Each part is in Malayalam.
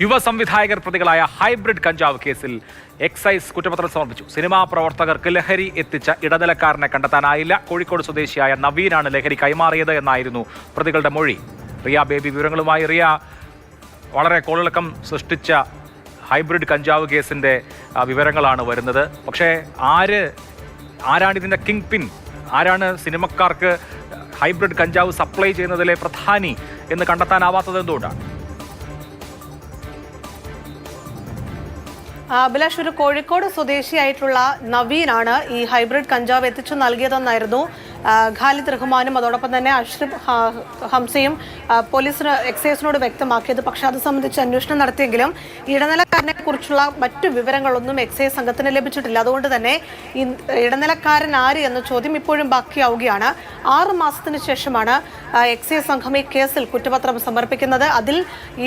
യുവ സംവിധായകർ പ്രതികളായ ഹൈബ്രിഡ് കഞ്ചാവ് കേസിൽ എക്സൈസ് കുറ്റപത്രം സമർപ്പിച്ചു. സിനിമാ പ്രവർത്തകർക്ക് ലഹരി എത്തിച്ച ഇടനിലക്കാരനെ കണ്ടെത്താനായില്ല. കോഴിക്കോട് സ്വദേശിയായ നവീനാണ് ലഹരി കൈമാറിയത് എന്നായിരുന്നു പ്രതികളുടെ മൊഴി. റിയ ബേബി വിവരങ്ങളുമായി. റിയ, വളരെ കോളിളക്കം സൃഷ്ടിച്ച ഹൈബ്രിഡ് കഞ്ചാവ് കേസിന്റെ വിവരങ്ങളാണ് വരുന്നത്. പക്ഷേ ആരാണിതിന്റെ കിങ് പിൻ? ആരാണ് സിനിമക്കാർക്ക് ഹൈബ്രിഡ് കഞ്ചാവ് സപ്ലൈ ചെയ്യുന്നതിലെ പ്രധാനി എന്ന് കണ്ടെത്താനാവാത്തത് എന്തുകൊണ്ടാണ്? അഭിലാഷ്, ഒരു കോഴിക്കോട് സ്വദേശിയായിട്ടുള്ള നവീനാണ് ഈ ഹൈബ്രിഡ് കഞ്ചാവ് എത്തിച്ചു നൽകിയതെന്നായിരുന്നു ഖാലിദ് റഹ്മാനും അതോടൊപ്പം തന്നെ അഷ്റഫ് ഹംസയും പോലീസിന് എക്സൈസിനോട് വ്യക്തമാക്കിയത്. പക്ഷെ അത് സംബന്ധിച്ച് അന്വേഷണം നടത്തിയെങ്കിലും ഇടനിലക്കാരനെ കുറിച്ചുള്ള മറ്റു വിവരങ്ങളൊന്നും എക്സൈസ് സംഘത്തിന് ലഭിച്ചിട്ടില്ല. അതുകൊണ്ട് തന്നെ ഈ ഇടനിലക്കാരൻ ആര് എന്ന ചോദ്യം ഇപ്പോഴും ബാക്കിയാവുകയാണ്. 6 മാസത്തിന് ശേഷമാണ് എക്സൈസ് സംഘം ഈ കേസിൽ കുറ്റപത്രം സമർപ്പിക്കുന്നത്. അതിൽ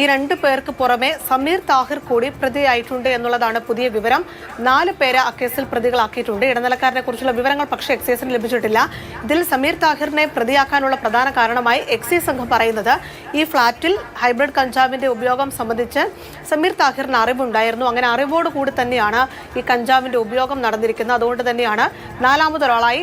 ഈ 2 പേർക്ക് പുറമെ സമീർ താഹിർ കൂടി പ്രതിയായിട്ടുണ്ട് എന്നുള്ളതാണ് പുതിയ വിവരം. 4 പേരെ ആ കേസിൽ പ്രതികളാക്കിയിട്ടുണ്ട്. ഇടനിലക്കാരനെ കുറിച്ചുള്ള വിവരങ്ങൾ പക്ഷേ എക്സൈസിന് ലഭിച്ചിട്ടില്ല. ഇതിൽ സമീർ താഹിറിനെ പ്രതിയാക്കാനുള്ള പ്രധാന കാരണമായി എക്സൈസ് സംഘം പറയുന്നത് ഈ ഫ്ളാറ്റിൽ ഹൈബ്രിഡ് കഞ്ചാവിന്റെ ഉപയോഗം സംബന്ധിച്ച് സമീർ താഹിറിന് അറിവുണ്ടായിരുന്നു. അങ്ങനെ അറിവോട് കൂടി തന്നെയാണ് ഈ കഞ്ചാവിന്റെ ഉപയോഗം നടന്നിരിക്കുന്നത്. അതുകൊണ്ട് തന്നെയാണ് 4മതൊരാളായി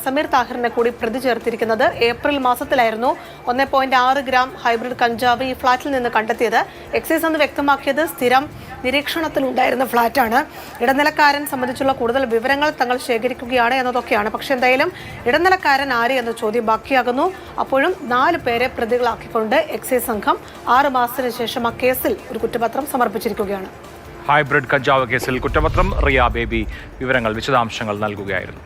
സമീർ താഹിറിനെ കൂടി പ്രതി ചേർത്തിരിക്കുന്നത്. ഏപ്രിൽ മാസത്തിലായിരുന്നു 1.6 ഗ്രാം ഹൈബ്രിഡ് കഞ്ചാവ് ഈ ഫ്ളാറ്റിൽ നിന്ന് കണ്ടെത്തിയത്. എക്സൈസ് അന്ന് വ്യക്തമാക്കിയത് സ്ഥിരം നിരീക്ഷണത്തിലുണ്ടായിരുന്ന ഫ്ളാറ്റാണ്. ഇടനിലക്കാരൻ സംബന്ധിച്ചുള്ള കൂടുതൽ വിവരങ്ങൾ തങ്ങൾ ശേഖരിക്കുകയാണ് എന്നതൊക്കെയാണ്. പക്ഷെ എന്തായാലും ഇടനിലക്കാരൻ ആര് എന്ന ചോദ്യം ബാക്കിയാകുന്നു. അപ്പോഴും 4 പേരെ പ്രതികളാക്കിക്കൊണ്ട് എക്സൈസ് സംഘം 6 മാസത്തിന് ശേഷം ആ കേസിൽ ഒരു കുറ്റപത്രം സമർപ്പിച്ചിരിക്കുകയാണ്. ഹൈബ്രിഡ് കഞ്ചാവ് കേസിൽ കുറ്റപത്രം. റിയ ബേബി വിവരങ്ങൾ, വിശദാംശങ്ങൾ നൽകുകയായിരുന്നു.